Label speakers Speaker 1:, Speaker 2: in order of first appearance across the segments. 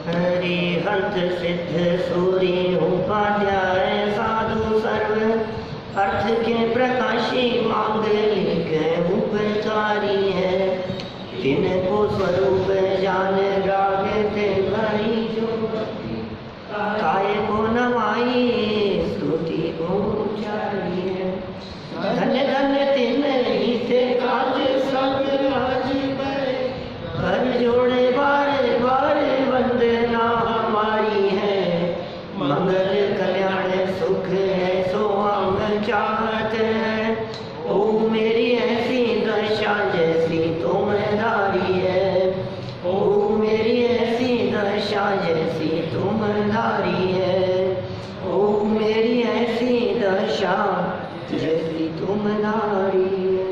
Speaker 1: हरिहंत सिद्ध सूरी उपाध्याय साधु सर्व अर्थ के प्रकाशी मांगलिक उपकारी है। तिनको स्वरूप जान रागते भरी जो काय को नवाई स्तुति उचारी है। धन धन तिन ही से काज सब राज कर जोड़े बारे बारे वंदना हमारी है। मंगल कल्याण सुख है सो हम चाहते हैं। ओ मेरी ऐसी दशा जैसी तुम्हारी है। ओ मेरी ऐसी दशा जैसी तुम्हारी है। ओ मेरी ऐसी दशा जैसी तुम्हारी है।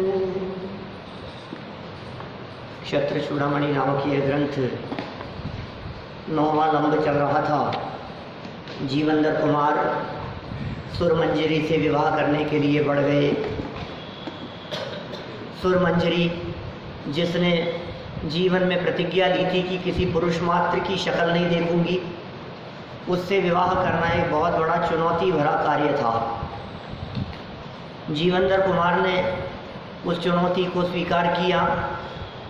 Speaker 1: क्षत्र चूड़ामणि नामक यह ग्रंथ 9वां लंब चल रहा था। जीवंदर कुमार सुरमंजरी से विवाह करने के लिए बढ़ गए। सुरमंजरी जिसने जीवन में प्रतिज्ञा ली थी कि किसी पुरुष मात्र की शक्ल नहीं देखूंगी, उससे विवाह करना एक बहुत बड़ा चुनौती भरा कार्य था। जीवंदर कुमार ने उस चुनौती को स्वीकार किया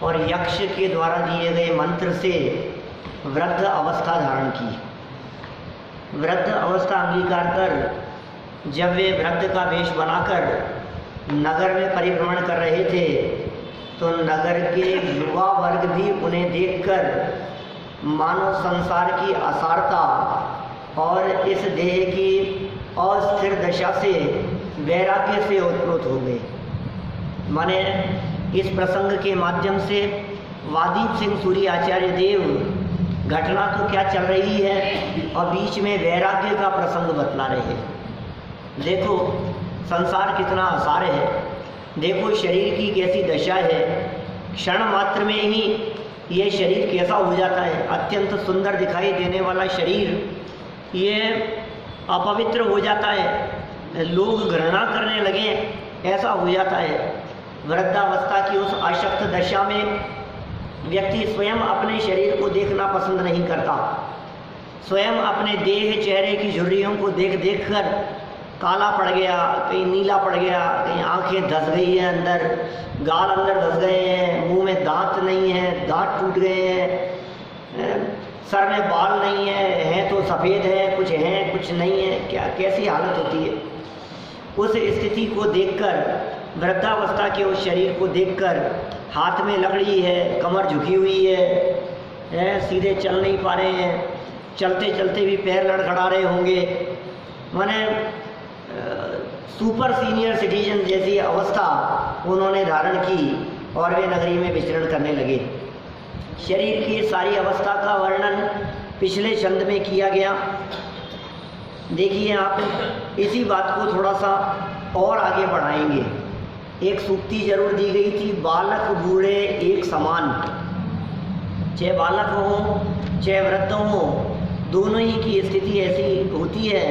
Speaker 1: और यक्ष के द्वारा दिए गए मंत्र से वृद्ध अवस्था धारण की। वृद्ध अवस्था अंगीकार कर जब वे वृद्ध का वेश बनाकर नगर में परिभ्रमण कर रहे थे तो नगर के युवा वर्ग भी उन्हें देखकर मानव संसार की असारता और इस देह की अस्थिर दशा से वैराग्य से ओतप्रोत हो गए। माने इस प्रसंग के माध्यम से वादीप सिंह सूरी आचार्य देव घटना तो क्या चल रही है और बीच में वैराग्य का प्रसंग बतला रहे हैं। देखो संसार कितना असार है, देखो शरीर की कैसी दशा है। क्षण मात्र में ही ये शरीर कैसा हो जाता है। अत्यंत सुंदर दिखाई देने वाला शरीर ये अपवित्र हो जाता है, लोग घृणा करने लगे, ऐसा हो जाता है। वृद्धावस्था की उस आशक्त दशा में व्यक्ति स्वयं अपने शरीर को देखना पसंद नहीं करता। स्वयं अपने देह चेहरे की झुर्रियों को देख देख कर काला पड़ गया, कहीं नीला पड़ गया, कहीं आंखें धस गई हैं अंदर, गाल अंदर धस गए हैं, मुंह में दांत नहीं है, दांत टूट गए हैं, सर में बाल नहीं है तो सफ़ेद है, कुछ हैं कुछ नहीं है, क्या कैसी हालत होती है। उस स्थिति को देखकर, वृद्धावस्था के उस शरीर को देखकर, हाथ में लकड़ी है, कमर झुकी हुई है, सीधे चल नहीं पा रहे हैं, चलते चलते भी पैर लड़खड़ा रहे होंगे, माने सुपर सीनियर सिटीजन जैसी अवस्था उन्होंने धारण की और वे नगरी में विचरण करने लगे। शरीर की सारी अवस्था का वर्णन पिछले छंद में किया गया। देखिए आप इसी बात को थोड़ा सा और आगे बढ़ाएंगे। एक सूक्ति जरूर दी गई थी, बालक बूढ़े एक समान। चाहे बालक हो चाहे वृद्ध हो, दोनों ही की स्थिति ऐसी होती है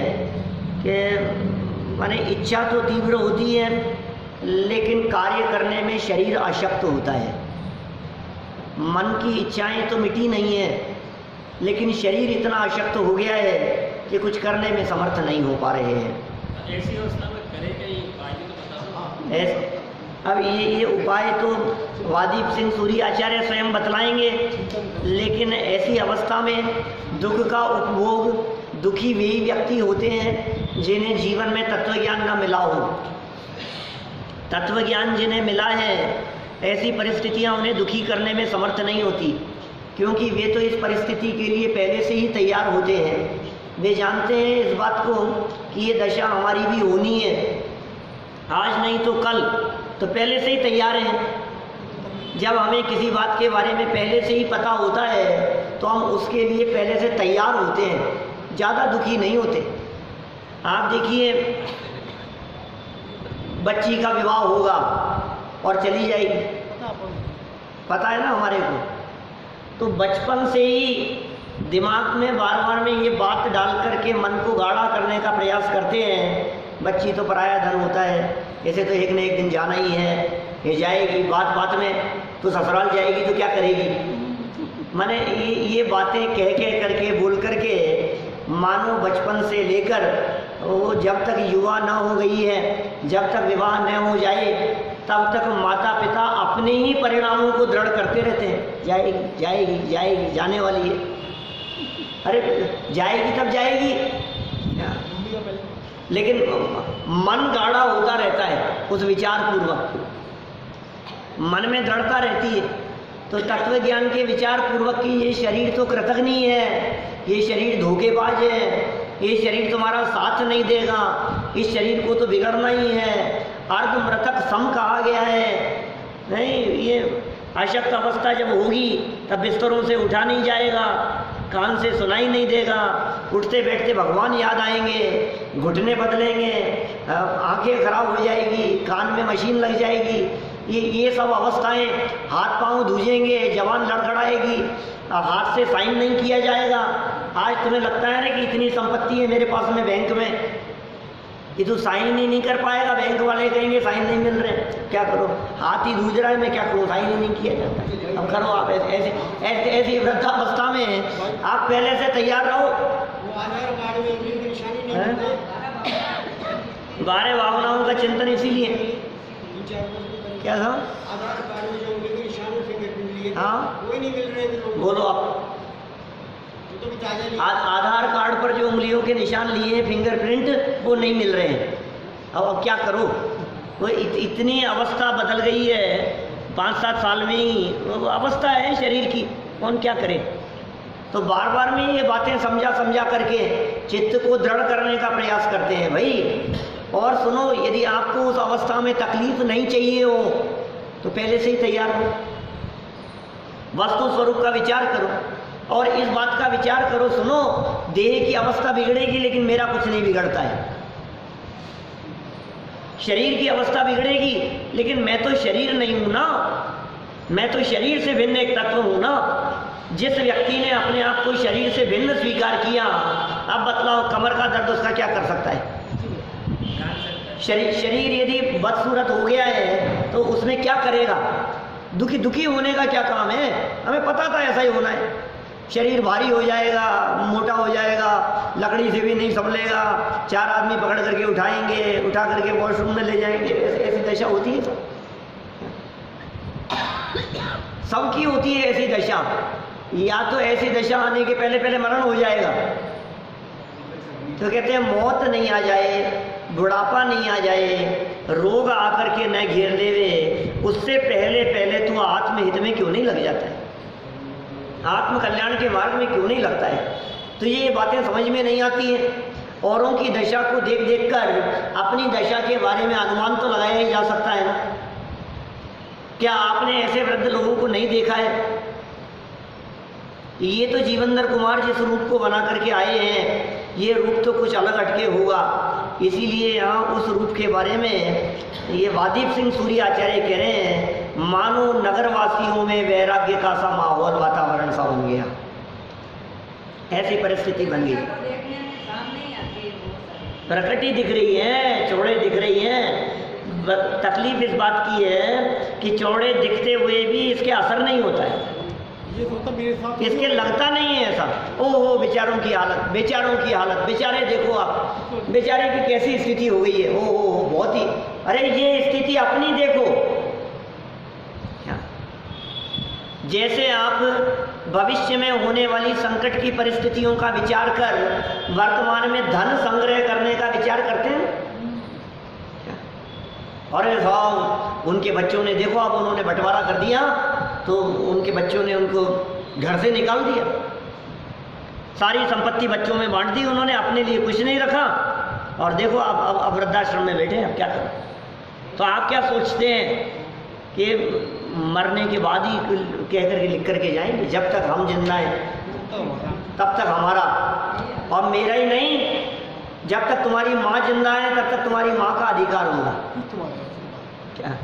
Speaker 1: कि माने इच्छा तो तीव्र होती है लेकिन कार्य करने में शरीर अशक्त होता है। मन की इच्छाएं तो मिटी नहीं है लेकिन शरीर इतना अशक्त हो गया है कि कुछ करने में समर्थ नहीं हो पा रहे हैं।
Speaker 2: ऐसी अवस्था में करें क्या उपाय तो बता।
Speaker 1: अब ये उपाय तो वादीप सिंह सूरी आचार्य स्वयं बतलाएंगे, लेकिन ऐसी अवस्था में दुख का उपभोग दुखी वे व्यक्ति होते हैं जिन्हें जीवन में तत्वज्ञान न मिला हो। तत्वज्ञान जिन्हें मिला है ऐसी परिस्थितियां उन्हें दुखी करने में समर्थ नहीं होती, क्योंकि वे तो इस परिस्थिति के लिए पहले से ही तैयार होते हैं। वे जानते हैं इस बात को कि ये दशा हमारी भी होनी है, आज नहीं तो कल, तो पहले से ही तैयार हैं। जब हमें किसी बात के बारे में पहले से ही पता होता है तो हम उसके लिए पहले से तैयार होते हैं, ज़्यादा दुखी नहीं होते। आप देखिए बच्ची का विवाह होगा और चली जाएगी, पता है ना हमारे को, तो बचपन से ही दिमाग में बार बार में ये बात डाल करके मन को गाढ़ा करने का प्रयास करते हैं। बच्ची तो पराया धन होता है, ऐसे तो एक न एक दिन जाना ही है, ये जाएगी, बात बात में तो ससुराल जाएगी तो क्या करेगी, मैंने ये बातें कह करके बोल करके मानो बचपन से लेकर वो जब तक युवा न हो गई है, जब तक विवाह न हो जाए, तब तक माता पिता अपने ही परिणामों को दृढ़ करते रहते हैं। जाएगी जाएगी जाएगी, जाने वाली है, अरे जाएगी तब जाएगी, लेकिन मन गाढ़ा होता रहता है उस विचार पूर्वक, मन में दृढ़ता रहती है। तो तत्व ज्ञान के विचार पूर्वक की ये शरीर तो कृतघ्न है, ये शरीर धोखेबाज है, ये शरीर तुम्हारा साथ नहीं देगा, इस शरीर को तो बिगड़ना ही है, अर्ध मृतक सम कहा गया है। नहीं, ये अशक्त अवस्था जब होगी तब बिस्तरों से उठा नहीं जाएगा, कान से सुनाई नहीं देगा, उठते बैठते भगवान याद आएंगे, घुटने बदलेंगे, आंखें खराब हो जाएगी, कान में मशीन लग जाएगी, ये सब अवस्थाएं, हाथ पांव धुजेंगे, जवान लड़खड़ाएगी, हाथ से साइन नहीं किया जाएगा। आज तुम्हें लगता है ना कि इतनी संपत्ति है मेरे पास में बैंक में, ये तो साइन ही नहीं कर पाएगा, बैंक वाले कहेंगे साइन नहीं मिल रहे, क्या करो, हाथ ही धुज रहा है, मैं क्या करूँ, साइन ही नहीं किया जाता। अब करो आप ऐसी वृद्धावस्था में आप पहले से तैयार रहो। 12 भावनाओं का चिंतन इसीलिए क्या था, हाँ बोलो आप, आधार कार्ड पर जो उंगलियों के निशान लिए हैं, फिंगरप्रिंट, वो नहीं मिल रहे हैं। अब क्या करो, वो इतनी अवस्था बदल गई है 5-7 साल में ही, वो अवस्था है शरीर की, कौन क्या करे। तो बार बार में ये बातें समझा करके चित्त को दृढ़ करने का प्रयास करते हैं भाई। और सुनो, यदि आपको उस अवस्था में तकलीफ नहीं चाहिए हो तो पहले से ही तैयार हो, वस्तु स्वरूप का विचार करो और इस बात का विचार करो, सुनो, देह की अवस्था बिगड़ेगी लेकिन मेरा कुछ नहीं बिगड़ता है, शरीर की अवस्था बिगड़ेगी लेकिन मैं तो शरीर नहीं हूं ना, मैं तो शरीर से भिन्न एक तत्व हूं ना। जिस व्यक्ति ने अपने आप को शरीर से भिन्न स्वीकार किया, अब बतलाओ कमर का दर्द उसका क्या कर सकता है। शरीर यदि बदसूरत हो गया है तो उसमें क्या करेगा, दुखी होने का क्या काम है, हमें पता था ऐसा ही होना है। शरीर भारी हो जाएगा, मोटा हो जाएगा, लकड़ी से भी नहीं संभलेगा, 4 आदमी पकड़ करके उठाएंगे, उठा करके वॉशरूम में ले जाएंगे, ऐसी दशा होती है सबकी होती है ऐसी दशा। या तो ऐसी दशा आने के पहले मरण हो जाएगा, तो कहते हैं मौत नहीं आ जाए, बुढ़ापा नहीं आ जाए, रोग आकर के न घेर लेवे, उससे पहले तो आत्महित में क्यों नहीं लग जाता है, आत्म कल्याण के मार्ग में क्यों नहीं लगता है। तो ये बातें समझ में नहीं आती हैं। औरों की दशा को देख कर अपनी दशा के बारे में अनुमान तो लगाया ही जा सकता है ना। क्या आपने ऐसे वृद्ध लोगों को नहीं देखा है। ये तो जीवनधर कुमार जिस रूप को बना करके आए हैं, ये रूप तो कुछ अलग हटके होगा, इसीलिए यहाँ उस रूप के बारे में ये वादीप सिंह सूर्य आचार्य कह रहे हैं, मानो नगरवासियों में वैराग्य का सा माहौल, वातावरण सा बन गया, ऐसी परिस्थिति बन गई। प्रकृति दिख रही है, चौड़े दिख रही हैं, तकलीफ इस बात की है कि चौड़े दिखते हुए भी इसके असर नहीं होता है, इसके लगता नहीं है ऐसा। ओहो बेचारों की हालत, बेचारे देखो आप, बेचारे की कैसी स्थिति हो गई है, ओहो बहुत ही, अरे ये स्थिति अपनी देखो। जैसे आप भविष्य में होने वाली संकट की परिस्थितियों का विचार कर वर्तमान में धन संग्रह करने का विचार करते हैं। अरे साहब उनके बच्चों ने देखो, अब उन्होंने बंटवारा कर दिया तो उनके बच्चों ने उनको घर से निकाल दिया, सारी संपत्ति बच्चों में बांट दी उन्होंने, अपने लिए कुछ नहीं रखा, और देखो अब वृद्धाश्रम में बैठे हैं, अब क्या करें। तो आप क्या सोचते हैं कि मरने के बाद ही कह करके लिख करके जाएंगे, जब तक हम जिंदा हैं तब तक हमारा, और मेरा ही नहीं, जब तक तुम्हारी माँ जिंदा है तब तक तुम्हारी माँ का अधिकार होगा। क्या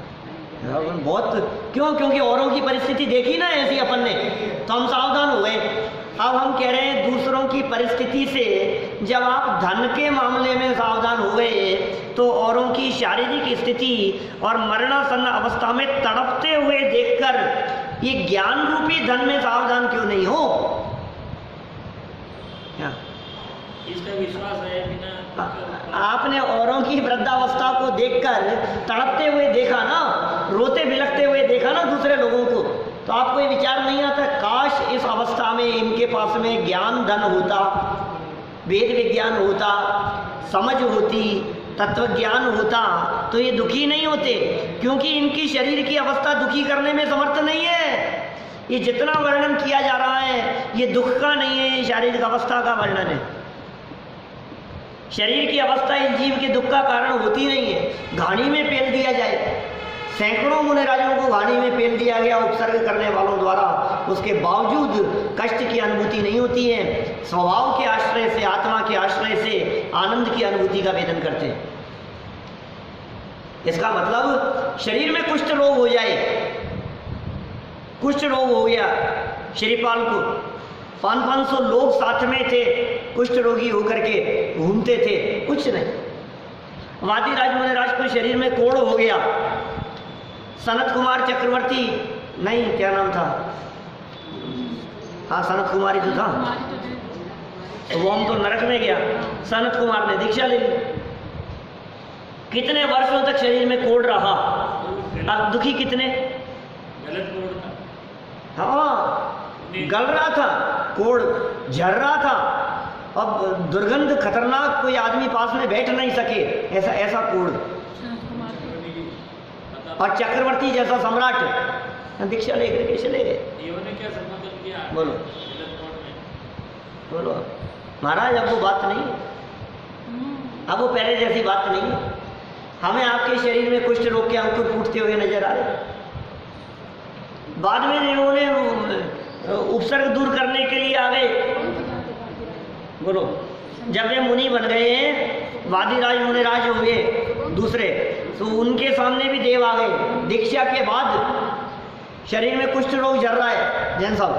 Speaker 1: बहुत क्यों, क्योंकि औरों की परिस्थिति देखी ना ऐसी अपन ने, तो हम सावधान हो गए। अब हम कह रहे हैं दूसरों की परिस्थिति से जब आप धन के मामले में सावधान हो गए तो औरों की शारीरिक स्थिति और मरणासन्न अवस्था में तड़पते हुए देखकर ये ज्ञान रूपी धन में सावधान क्यों नहीं हो? क्या
Speaker 2: इसका विश्वास है बिना
Speaker 1: आपने औरों की वृद्धावस्था को देखकर तड़पते हुए देखा ना, रोते बिलखते हुए देखा ना दूसरे लोगों को, तो आपको ये विचार नहीं आता काश इस अवस्था में इनके पास में ज्ञान धन होता, वेद विज्ञान होता, समझ होती, तत्व ज्ञान होता, तो ये दुखी नहीं होते, क्योंकि इनकी शरीर की अवस्था दुखी करने में समर्थ नहीं है। ये जितना वर्णन किया जा रहा है ये दुख का नहीं है, ये शारीरिक अवस्था का वर्णन है। शरीर की अवस्था इस जीव के दुख का कारण होती नहीं है। घानी में पेल दिया जाए, सैकड़ों मुनिराजों को घानी में पेल दिया गया उपसर्ग करने वालों द्वारा, उसके बावजूद कष्ट की अनुभूति नहीं होती है। स्वभाव के आश्रय से, आत्मा के आश्रय से आनंद की अनुभूति का वेदन करते हैं। इसका मतलब शरीर में कुष्ठ रोग हो जाए, कुष्ठ रोग हो गया श्रीपाल को, 500 लोग साथ में थे, कुष्ठ रोगी होकर के घूमते थे, कुछ नहीं। वादिराज मुनिराज को शरीर में कोढ़ हो गया, सनत कुमार चक्रवर्ती, नहीं क्या नाम था, हाँ सनत कुमार ही तो था, वो हम तो नरक में गया, सनत कुमार ने दीक्षा ले ली, कितने वर्षों तक शरीर में कोढ़ रहा, अब दुखी कितने,
Speaker 2: गलत कोड था।
Speaker 1: हाँ गल रहा था, कोढ़ झड़ रहा था, अब दुर्गंध खतरनाक, कोई आदमी पास में बैठ नहीं सके, ऐसा ऐसा कोढ़। और चक्रवर्ती जैसा सम्राट दीक्षा लेकर के चले गए।
Speaker 2: इन्होंने क्या संबोधन किया?
Speaker 1: बोलो
Speaker 2: गलत कोड में।
Speaker 1: बोलो महाराज, अब वो बात नहीं है, अब वो पहले जैसी बात नहीं है। हमें आपके शरीर में कुष्ठ रोग के अंकुर फूटते हुए नजर आ रहे। बाद में इन्होंने उपसर्ग दूर करने के लिए आ गए। बोलो, जब वे मुनि बन गए हैं, वादिराज मुनिराज हो गए दूसरे, तो उनके सामने भी देव आ गए। दीक्षा के बाद शरीर में कुष्ठ रोग झड़ रहा है, जैन साहब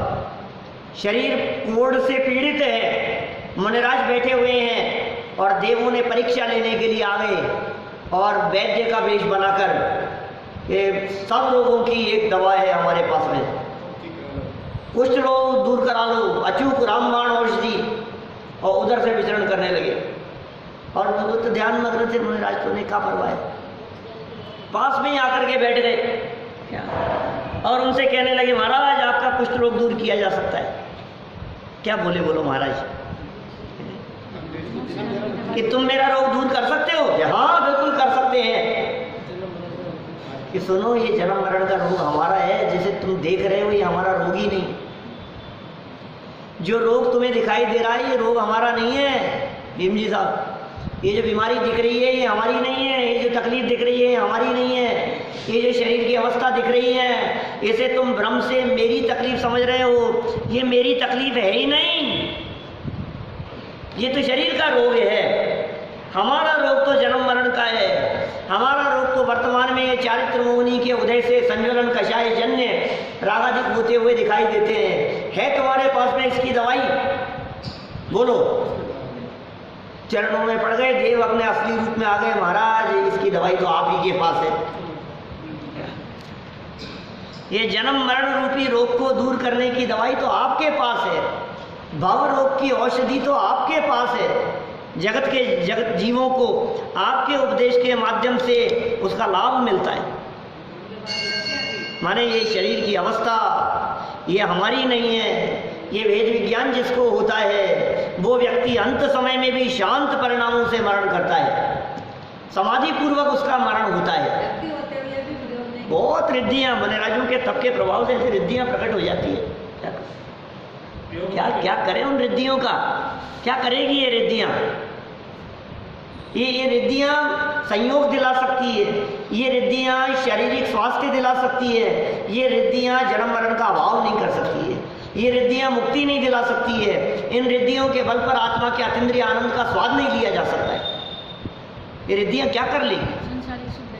Speaker 1: शरीर कोढ़ से पीड़ित है, मुनिराज बैठे हुए हैं और देवों ने परीक्षा लेने के लिए आ गए और वैद्य का वेश बनाकर ये सब रोगों की एक दवा है हमारे पास में, कुष्ठ रोग दूर करा लो, अचूक रामबाण औषधि, और उधर से विचरण करने लगे। और वो तो ध्यान मग्न थे मुनिराज, तो ने कहा परवाह, पास में ही आकर के बैठ गए क्या, और उनसे कहने लगे महाराज आपका कुष्ठ रोग दूर किया जा सकता है। क्या बोले, बोलो महाराज कि तुम मेरा रोग दूर कर सकते हो? हाँ बिल्कुल कर सकते हैं। कि सुनो, ये जन्म मरण का रोग हमारा है, जिसे तुम देख रहे हो ये हमारा रोग ही नहीं। जो रोग तुम्हें दिखाई दे रहा है ये रोग हमारा नहीं है भीम जी साहब। ये जो बीमारी दिख रही है ये हमारी नहीं है, ये जो तकलीफ दिख रही है ये हमारी नहीं है, ये जो शरीर की अवस्था दिख रही है इसे तुम भ्रम से मेरी तकलीफ समझ रहे हो, ये मेरी तकलीफ है ही नहीं, ये तो शरीर का रोग है। हमारा रोग तो जन्म मरण का है। हमारा रोग तो वर्तमान में ये चारित्र मोहिनी के उदय से संज्वलन कषाय जन्य रागाधिक होते हुए दिखाई देते हैं। है तुम्हारे पास में इसकी दवाई? बोलो। चरणों में पड़ गए देव, अपने असली रूप में आ गए, महाराज इसकी दवाई तो आप ही के पास है। ये जन्म मरण रूपी रोग को दूर करने की दवाई तो आपके पास है, भव रोग की औषधि तो आपके पास है। जगत जीवों को आपके उपदेश के माध्यम से उसका लाभ मिलता है। माने ये शरीर की अवस्था ये हमारी नहीं है, ये वेद विज्ञान जिसको होता है वो व्यक्ति अंत समय में भी शांत परिणामों से मरण करता है, समाधि पूर्वक उसका मरण होता है। बहुत रिद्धियाँ मुनिराजों के तप के प्रभाव से रिद्धियाँ प्रकट हो जाती है। क्या क्या करें उन रिद्धियों का, क्या करेगी ये रिद्धियाँ? ये रिद्धियाँ संयोग दिला सकती है, ये रिद्धियाँ शारीरिक स्वास्थ्य दिला सकती है, ये रिद्धियाँ जन्म मरण का अभाव नहीं कर सकती है, ये रिद्धियाँ मुक्ति नहीं दिला सकती है। इन रिद्धियों के बल पर आत्मा के अतीन्द्रिय आनंद का स्वाद नहीं लिया जा सकता है। ये रिद्धियाँ क्या कर लेगी?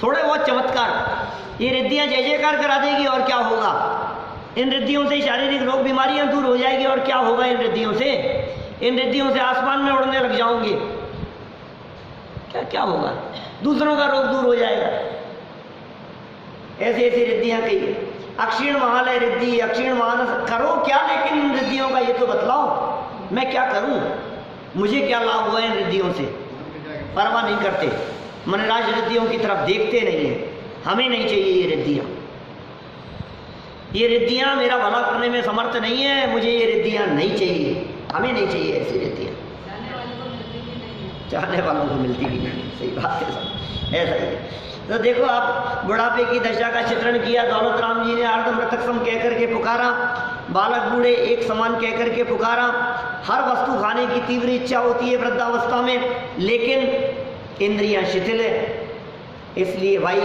Speaker 1: थोड़े बहुत चमत्कार। ये रिद्धियाँ जय जयकार करा देगी और क्या होगा? इन रिद्धियों से शारीरिक रोग बीमारियां दूर हो जाएगी और क्या होगा? इन रिद्धियों से, इन रिद्धियों से आसमान में उड़ने लग जाओगे, क्या क्या होगा? दूसरों का रोग दूर हो जाएगा। ऐसी ऐसी रिद्धियां कही। अक्षीण महालय रिद्धि, अक्षीण मानस, करो क्या लेकिन इन रिद्धियों का ये तो बतलाओ, मैं क्या करूं, मुझे क्या लाभ हुआ इन रिद्धियों से। परवाह नहीं करते, मनराज रिद्धियों की तरफ देखते नहीं है। हमें नहीं चाहिए ये रिद्धियां, ये रिद्धियां मेरा भला करने में समर्थ नहीं है, मुझे ये रिद्धियां नहीं चाहिए, हमें नहीं चाहिए ऐसी रिद्धियां। चाहने वालों को मिलती भी नहीं, सही बात है सब, ऐसा ही है। तो देखो आप बुढ़ापे की दशा का चित्रण किया, दौलत राम जी ने अर्धमृतक सम कह करके पुकारा, बालक बूढ़े एक समान कह करके पुकारा। हर वस्तु खाने की तीव्र इच्छा होती है वृद्धावस्था में, लेकिन इंद्रियां शिथिल है। इसलिए भाई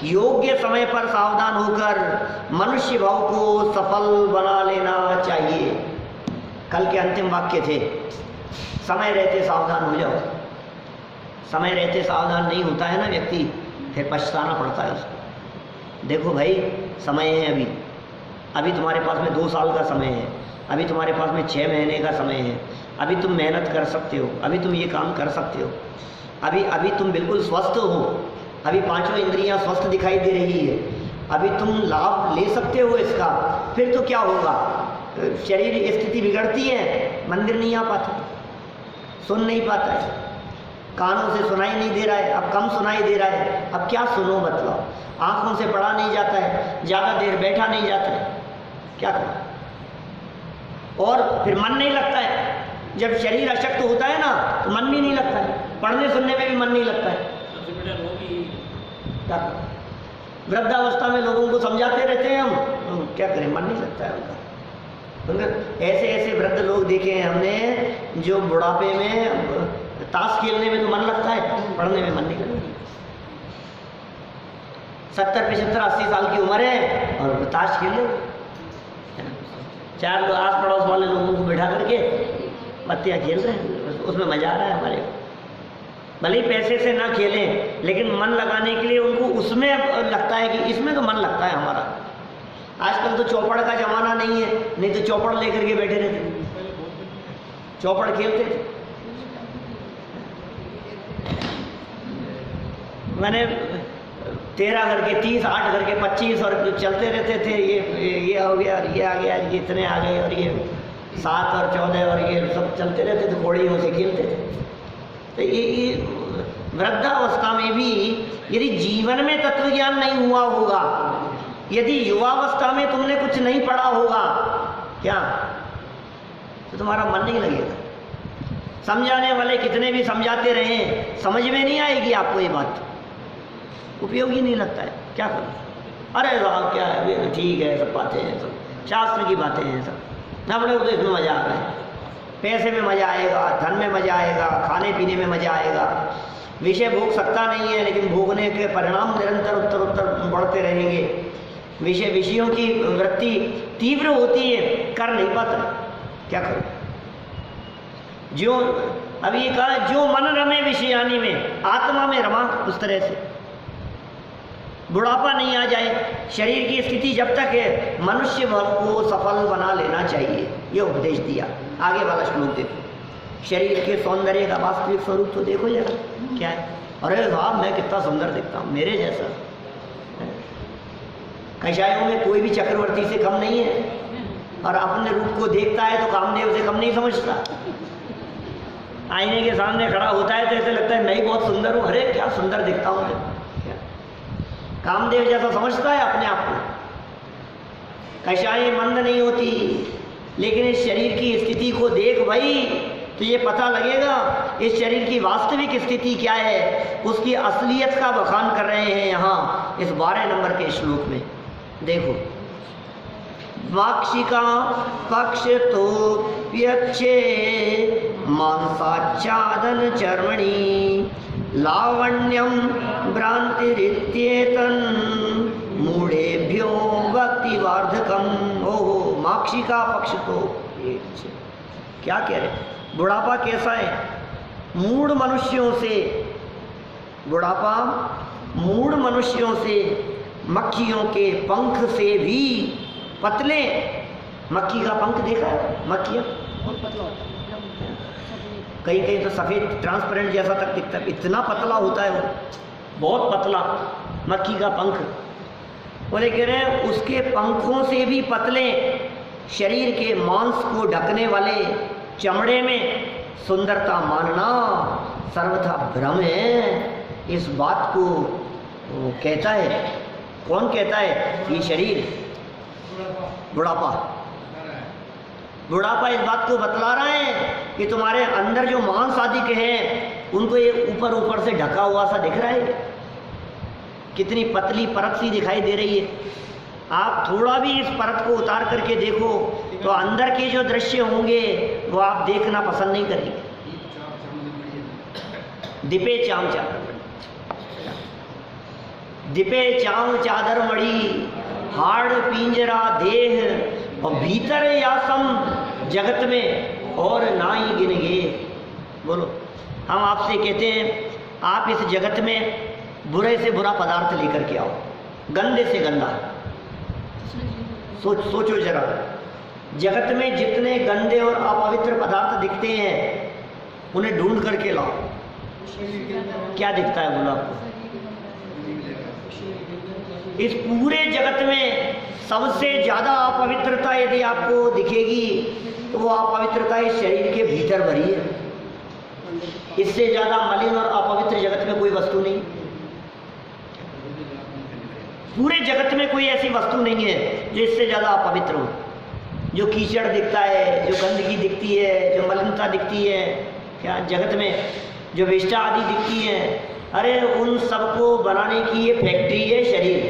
Speaker 1: योग्य समय पर सावधान होकर मनुष्य भाव को सफल बना लेना चाहिए। कल के अंतिम वाक्य थे, समय रहते सावधान हो जाओ। समय रहते सावधान नहीं होता है ना व्यक्ति, फिर पछताना पड़ता है उसको। देखो भाई समय है, अभी तुम्हारे पास में 2 साल का समय है, अभी तुम्हारे पास में 6 महीने का समय है, अभी तुम मेहनत कर सकते हो, अभी तुम ये काम कर सकते हो, अभी तुम बिल्कुल स्वस्थ हो, अभी 5 इंद्रियां स्वस्थ दिखाई दे रही है, अभी तुम लाभ ले सकते हो इसका। फिर तो क्या होगा, शरीर की स्थिति बिगड़ती है, मंदिर नहीं आ पाता, सुन नहीं पाता है, कानों से सुनाई नहीं दे रहा है, अब कम सुनाई दे रहा है, अब क्या सुनो बतलाओ, आंखों से पढ़ा नहीं जाता है, ज़्यादा देर बैठा नहीं जाता है, क्या करो। और फिर मन नहीं लगता है, जब शरीर अशक्त होता है ना तो मन भी नहीं लगता है, पढ़ने सुनने में भी मन नहीं लगता है। क्या करो, वृद्धावस्था में लोगों को समझाते रहते हैं हम, क्या करें, मन नहीं लगता है उनका। ऐसे ऐसे वृद्ध लोग देखे हैं हमने जो बुढ़ापे में ताश खेलने में तो मन लगता है, पढ़ने में मन नहीं करता। 70, 75, 80 साल की उम्र है और ताश खेल लो, 4 आस पड़ोस वाले लोगों को बैठा करके पत्तियाँ खेल रहे हैं, उसमें मजा आ रहा है हमारे को। भले ही पैसे से ना खेलें, लेकिन मन लगाने के लिए उनको उसमें लगता है कि इसमें तो मन लगता है हमारा। आजकल तो चौपड़ का जमाना नहीं है, नहीं तो चौपड़ लेकर के बैठे रहते थे, चौपड़ खेलते थे। मैंने 13 करके 30, 8 करके 25 और चलते रहते थे, ये हो गया और ये आ गया, ये इतने आ गए और ये 7 और 14 और ये सब चलते रहते थे, घोड़ियों से खेलते थे। तो ये वृद्धावस्था में भी यदि जीवन में तत्व ज्ञान नहीं हुआ होगा, यदि युवावस्था में तुमने कुछ नहीं पढ़ा होगा क्या, तो तुम्हारा मन नहीं लगेगा। समझाने वाले कितने भी समझाते रहे, समझ में नहीं आएगी आपको ये बात, उपयोगी नहीं लगता है, क्या करो। अरे साहब क्या है, ठीक है, सब बातें हैं, सब शास्त्र की बातें हैं, सब अपने को तो इसमें मजा आ रहा है, पैसे में मजा आएगा, धन में मजा आएगा, खाने पीने में मजा आएगा। विषय भोग सकता नहीं है, लेकिन भोगने के परिणाम निरंतर उत्तर बढ़ते रहेंगे। विषयों की वृत्ति तीव्र होती है, कर नहीं पाता, क्या करो। जो अभी ये कहा, जो मन रमे विषयानी में, आत्मा में रमा, उस तरह से बुढ़ापा नहीं आ जाए। शरीर की स्थिति जब तक है, मनुष्य वर्ग को सफल बना लेना चाहिए, ये उपदेश दिया। आगे वाला श्लोक देखो, शरीर के सौंदर्य का वास्तविक स्वरूप तो देखो जरा क्या है। अरे साहब मैं कितना सुंदर दिखता हूँ, मेरे जैसा। कषायों में कोई भी चक्रवर्ती से कम नहीं है, और अपने रूप को देखता है तो कामदेव से कम नहीं समझता। आईने के सामने खड़ा होता है तो ऐसे लगता है मैं ही बहुत सुंदर हूँ, अरे क्या सुंदर दिखता हूँ मैं, कामदेव जैसा समझता है अपने आप को। कषायें मंद नहीं होती, लेकिन इस शरीर की स्थिति को देख भाई, तो ये पता लगेगा इस शरीर की वास्तविक स्थिति क्या है, उसकी असलियत का बखान कर रहे हैं यहाँ इस 12 नंबर के श्लोक में। देखो, वाक्षिका पक्ष तो व्यक्षे मांसाच्छादन चर्मणि लावण्यम भ्रांतिरित्येतन मूढ़ेभ्यो भक्तिवार्धकम। ओहो, माक्षिका पक्ष तो क्या कह रहे, बुढ़ापा कैसा है, मूढ़ मनुष्यों से, बुढ़ापा मूढ़ मनुष्यों से, मक्खियों के पंख से भी पतले। मक्खी का पंख देखा है, मक्खियाँ बहुत पतला होता है, कहीं कहीं तो सफ़ेद ट्रांसपेरेंट जैसा तक दिखता है, इतना पतला होता है वो, बहुत पतला मक्खी का पंख। बोले कह रहे हैं उसके पंखों से भी पतले, शरीर के मांस को ढकने वाले चमड़े में सुंदरता मानना सर्वथा भ्रम है। इस बात को वो कहता है, कौन कहता है? ये शरीर, बुढ़ापा। बुढ़ापा इस बात को बतला रहा है कि तुम्हारे अंदर जो मांस आदि के हैं उनको ये ऊपर ऊपर से ढका हुआ सा दिख रहा है, कितनी पतली परत सी दिखाई दे रही है। आप थोड़ा भी इस परत को उतार करके देखो तो अंदर के जो दृश्य होंगे वो आप देखना पसंद नहीं करेंगे। दिपे चाम चादर, दिपे चाम चादर मड़ी, हाड़ पिंजरा देह, और भीतर या सम जगत में और ना ही गिन गे। बोलो, हम आपसे कहते हैं आप इस जगत में बुरे से बुरा पदार्थ लेकर के आओ, गंदे से गंदा। सोचो जरा, जगत में जितने गंदे और अपवित्र पदार्थ दिखते हैं उन्हें ढूंढ करके लाओ, क्या दिखता है बोला आपको? इस पूरे जगत में सबसे ज्यादा अपवित्रता यदि आपको दिखेगी तो वो अपवित्रता इस शरीर के भीतर भरी है। इससे ज्यादा मलिन और अपवित्र जगत में कोई वस्तु नहीं, पूरे जगत में कोई ऐसी वस्तु नहीं है जो इससे ज्यादा अपवित्र हो। जो कीचड़ दिखता है, जो गंदगी दिखती है, जो मलिनता दिखती है, क्या जगत में जो विष्ठा आदि दिखती है, अरे उन सबको बनाने की ये फैक्ट्री है शरीर,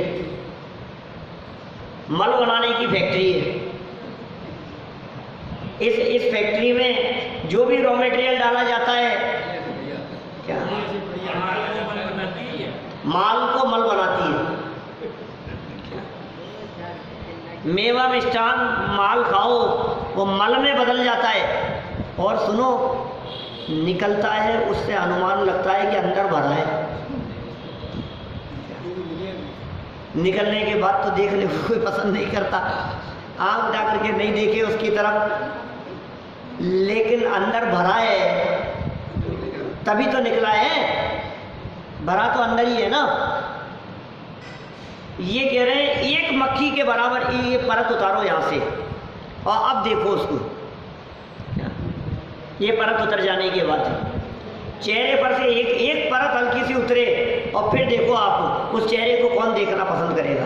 Speaker 1: मल बनाने की फैक्ट्री है। इस फैक्ट्री में जो भी रॉ मटेरियल डाला जाता है, क्या माल को मल बनाती है। मेवा मिष्ठान माल खाओ, वो मल में बदल जाता है, और सुनो निकलता है उससे अनुमान लगता है कि अंदर भरा है। निकलने के बाद तो देखने को कोई पसंद नहीं करता, आँख उठा करके नहीं देखे उसकी तरफ, लेकिन अंदर भरा है तभी तो निकला है, भरा तो अंदर ही है ना। ये कह रहे हैं एक मक्खी के बराबर ये परत उतारो यहाँ से, और अब देखो उसको, ये परत उतर जाने के बाद चेहरे पर से एक परत हल्की सी उतरे, और फिर देखो आप उस चेहरे को कौन देखना पसंद करेगा।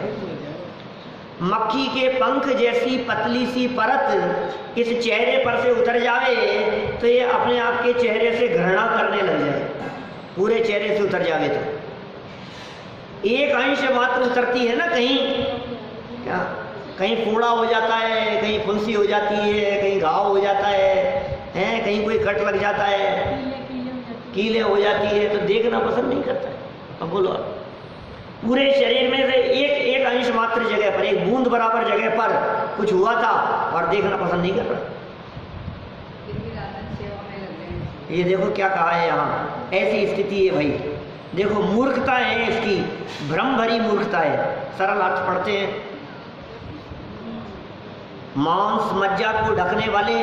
Speaker 1: मक्खी के पंख जैसी पतली सी परत इस चेहरे पर से उतर जावे तो ये अपने आप के चेहरे से घृणा करने लग जाए। पूरे चेहरे से उतर जावे तो एक अंश मात्र उतरती है ना, कहीं क्या, कहीं फोड़ा हो जाता है, कहीं फुंसी हो जाती है, कहीं घाव हो जाता है, कहीं कोई कट लग जाता है, कीले हो जाती है, तो देखना पसंद नहीं करता है। अब बोलो, पूरे शरीर में से एक अंश मात्र जगह पर, एक बूंद बराबर जगह पर कुछ हुआ था और देखना पसंद नहीं कर रहा। ये देखो क्या कहा है यहाँ, ऐसी स्थिति है भाई। देखो मूर्खता है इसकी, भ्रम भरी मूर्खता है। सरल अर्थ पढ़ते हैं, मांस मज्जा को ढकने वाले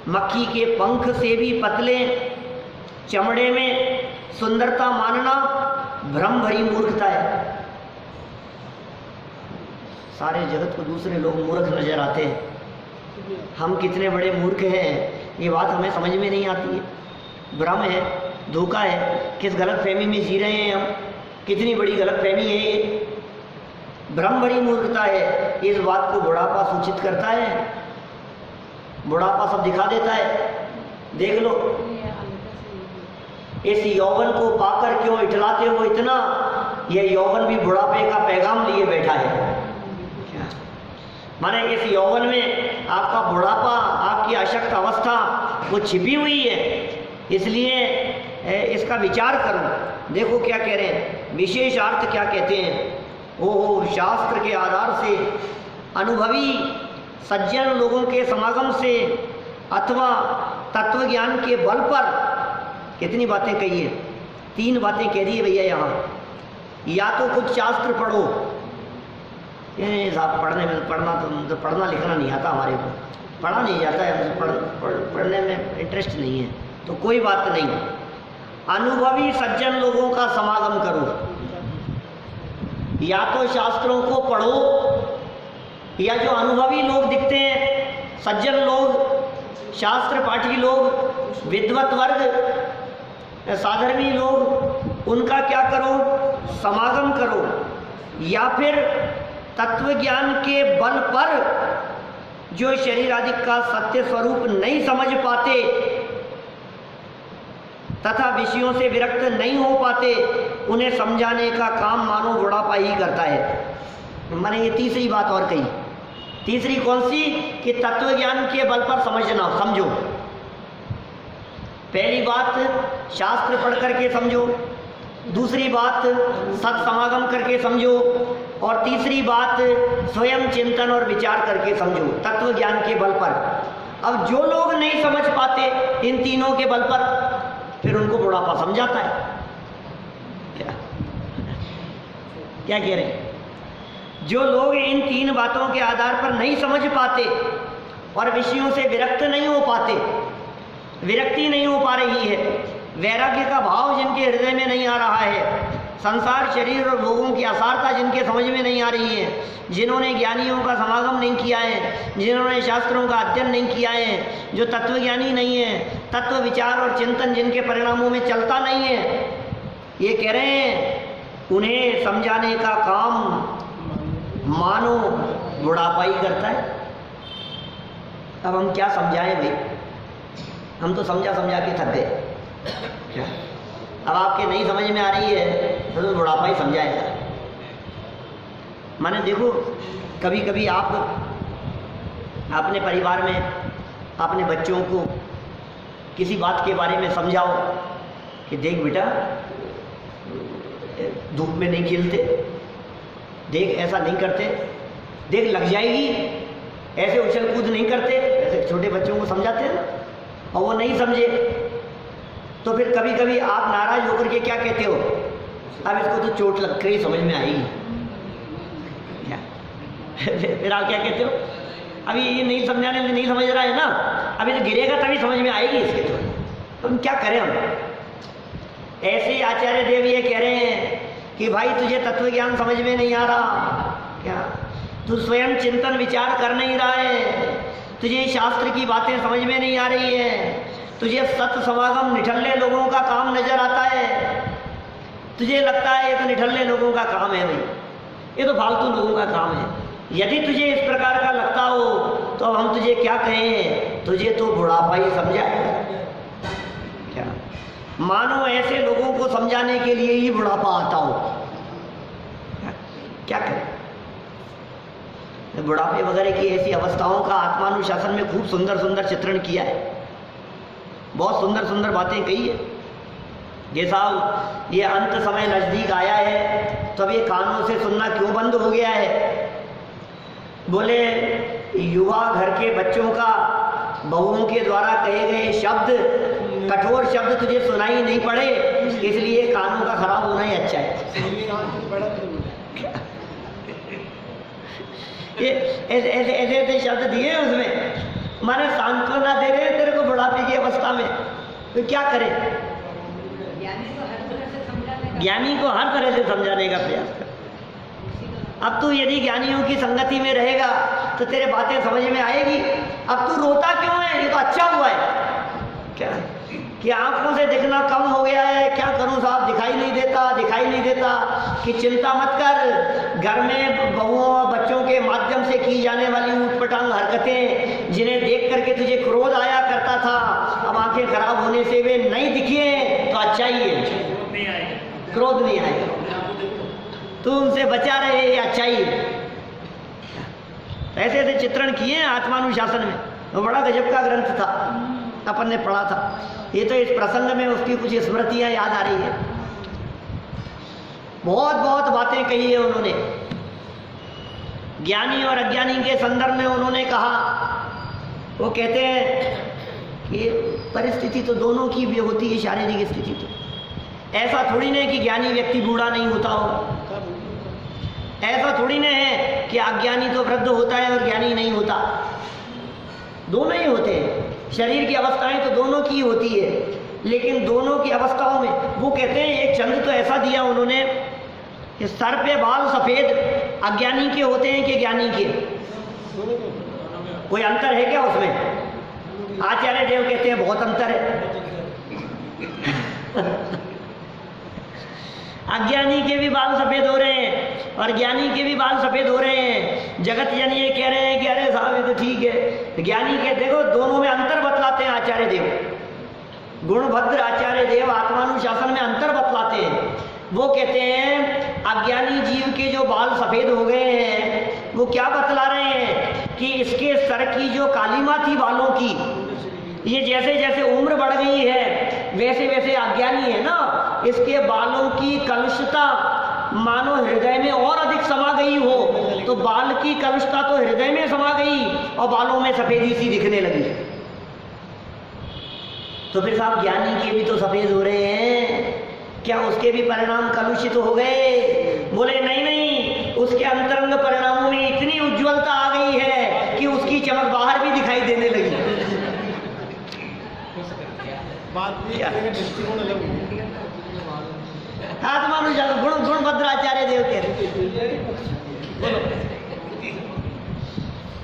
Speaker 1: मक्खी के पंख से भी पतले चमड़े में सुंदरता मानना भ्रम भरी मूर्खता है। सारे जगत को दूसरे लोग मूर्ख नजर आते हैं, हम कितने बड़े मूर्ख हैं ये बात हमें समझ में नहीं आती है। भ्रम है, धोखा है, किस गलत फहमी में जी रहे हैं हम, कितनी बड़ी गलत फहमी है ये, भ्रम भरी मूर्खता है। इस बात को बुढ़ापा सूचित करता है, बुढ़ापा सब दिखा देता है। देख लो, इस यौवन को पाकर क्यों इठलाते हो इतना, यह यौवन भी बुढ़ापे का पैगाम लिए बैठा है। माने इस यौवन में आपका बुढ़ापा, आपकी अशक्त अवस्था वो छिपी हुई है, इसलिए इसका विचार करो। देखो क्या कह रहे हैं, विशेषार्थ क्या कहते हैं। ओहो, शास्त्र के आधार से, अनुभवी सज्जन लोगों के समागम से, अथवा तत्व ज्ञान के बल पर कितनी बातें कही है, 3 बातें कह दी है भैया यहाँ। या तो कुछ शास्त्र पढ़ो, ये साहब पढ़ना लिखना नहीं आता हमारे को, पढ़ा नहीं जाता है, पढ़ने में इंटरेस्ट नहीं है, तो कोई बात नहीं। अनुभवी सज्जन लोगों का समागम करो, या तो शास्त्रों को पढ़ो, या जो अनुभवी लोग दिखते हैं, सज्जन लोग, शास्त्र पाठी लोग, विद्वत वर्ग, साधर्मी लोग, उनका क्या करो, समागम करो। या फिर तत्व ज्ञान के बल पर जो शरीर आदि का सत्य स्वरूप नहीं समझ पाते तथा विषयों से विरक्त नहीं हो पाते, उन्हें समझाने का काम मानो बुढ़ापा ही करता है। मैंने ये तीसरी बात और कही। तीसरी कौन सी? कि तत्व ज्ञान के बल पर समझना, समझो। पहली बात शास्त्र पढ़ करके समझो, दूसरी बात सत्समागम करके समझो, और तीसरी बात स्वयं चिंतन और विचार करके समझो, तत्व ज्ञान के बल पर। अब जो लोग नहीं समझ पाते इन तीनों के बल पर, फिर उनको बुढ़ापा समझाता है। क्या कह रहे हैं? जो लोग इन तीन बातों के आधार पर नहीं समझ पाते और विषयों से विरक्त नहीं हो पाते, विरक्ति नहीं हो पा रही है, वैराग्य का भाव जिनके हृदय में नहीं आ रहा है, संसार, शरीर और भोगों की असारता जिनके समझ में नहीं आ रही है, जिन्होंने ज्ञानियों का समागम नहीं किया है, जिन्होंने शास्त्रों का अध्ययन नहीं किया है, जो तत्वज्ञानी नहीं है, तत्व विचार और चिंतन जिनके परिणामों में चलता नहीं है, ये कह रहे हैं उन्हें समझाने का काम मानो बुढ़ापा ही करता है। अब हम क्या समझाएं भाई? हम तो समझा समझा के थक गए। अब आपके नहीं समझ में आ रही है तो बुढ़ापा ही समझाएगा। माने देखो, कभी कभी आप अपने परिवार में अपने बच्चों को किसी बात के बारे में समझाओ कि देख बेटा, धूप में नहीं खेलते, देख ऐसा नहीं करते, देख लग जाएगी, ऐसे उछल कूद नहीं करते, ऐसे छोटे बच्चों को समझाते हैं ना, और वो नहीं समझे तो फिर कभी कभी आप नाराज होकर के क्या कहते हो? अब इसको तो चोट लग कर ही समझ में आएगी। फिर आप क्या कहते हो? अभी ये नहीं समझाने में नहीं समझ रहा है ना, अभी तो गिरेगा तभी समझ में आएगी इसके। तो हम क्या करें? हम ऐसे ही आचार्य देव ये कह रहे हैं कि भाई तुझे तत्व ज्ञान समझ में नहीं आ रहा क्या? तू स्वयं चिंतन विचार कर नहीं रहा है, तुझे शास्त्र की बातें समझ में नहीं आ रही है, तुझे सत्य समागम निठल्ले लोगों का काम नजर आता है, तुझे लगता है ये तो निठल्ले लोगों का काम है भाई, ये तो फालतू लोगों का काम है। यदि तुझे इस प्रकार का लगता हो तो हम तुझे क्या कहें? तुझे तो बुढ़ापा ही समझाएगा क्या? मानो ऐसे लोगों को समझाने के लिए ही बुढ़ापा आता हो। क्या करें? बुढ़ापे वगैरह की ऐसी अवस्थाओं का आत्मानुशासन में खूब सुंदर सुंदर चित्रण किया है, बहुत सुंदर सुंदर बातें कही है। जैसा ये अंत समय नजदीक आया है तो अब ये कानों से सुनना क्यों बंद हो गया है? बोले युवा घर के बच्चों का बहुओं के द्वारा कहे गए शब्द, कठोर शब्द तुझे सुनाई नहीं पड़े, इसलिए कानों का खराब होना ही अच्छा है। ये ऐसे ऐसे शब्द दिए उसमें, माने सांत्वना दे रहे तेरे को बुढ़ापे की अवस्था में, तो क्या करे? ज्ञानी को हर तरह से समझाने का प्रयास कर। अब तू यदि ज्ञानियों की संगति में रहेगा तो तेरे बातें समझ में आएगी। अब तू रोता क्यों है? ये तो अच्छा हुआ है क्या कि आंखों से दिखना कम हो गया है। क्या करूं साहब, दिखाई नहीं देता। कि चिंता मत कर, घर में बहुओं और बच्चों के माध्यम से की जाने वाली ऊटपटांग हरकतें जिन्हें देख करके तुझे क्रोध आया करता था, अब आंखें खराब होने से वे नहीं दिखिए तो अच्छा ही है, क्रोध नहीं आएगा, तू उनसे बचा रहे, ये अच्छा ही है। ऐसे ऐसे चित्रण किए आत्मानुशासन में, वो बड़ा गजब का ग्रंथ था, अपन ने पढ़ा था। ये तो इस प्रसंग में उसकी कुछ स्मृतियां याद आ रही है। बहुत बहुत बातें कही है उन्होंने, ज्ञानी और अज्ञानी के संदर्भ में उन्होंने कहा। वो कहते हैं कि परिस्थिति तो दोनों की भी होती है, शारीरिक स्थिति तो ऐसा थोड़ी ना है कि ज्ञानी व्यक्ति बूढ़ा नहीं होता हो, ऐसा थोड़ी ना है कि अज्ञानी तो वृद्ध होता है और ज्ञानी नहीं होता, दोनों ही होते हैं। शरीर की अवस्थाएं तो दोनों की होती है, लेकिन दोनों की अवस्थाओं में वो कहते हैं, एक छंद तो ऐसा दिया उन्होंने इस सर पे बाल सफेद अज्ञानी के होते हैं कि ज्ञानी के? कोई अंतर है क्या उसमें? आचार्य देव कहते हैं बहुत अंतर है। अज्ञानी के भी बाल सफेद हो रहे हैं और ज्ञानी के भी बाल सफेद हो रहे हैं। जगत जन ये कह रहे हैं कि अरे साहब ये तो ठीक है। ज्ञानी के देखो दोनों में अंतर बतलाते हैं आचार्य देव। गुणभद्र आचार्य देव आत्मानुशासन में अंतर बतलाते हैं। वो कहते हैं अज्ञानी जीव के जो बाल सफेद हो गए हैं वो क्या बतला रहे हैं कि इसके सर की जो कालीमा थी बालों की, ये जैसे जैसे उम्र बढ़ गई है वैसे वैसे अज्ञानी है ना, इसके बालों की कलुषता मानो हृदय में और अधिक समा गई हो। तो बाल की कलुषता तो हृदय में समा गई और बालों में सफेदी सी दिखने लगी। तो फिर साहब ज्ञानी के भी तो सफेद हो रहे हैं, क्या उसके भी परिणाम कलुषित हो गए? बोले नहीं नहीं, उसके अंतरंग परिणामों में इतनी उज्ज्वलता आ गई है कि उसकी चमक बाहर भी दिखाई देने लगी। आत्मानुशासन गुणभद्राचार्य देव कह रहे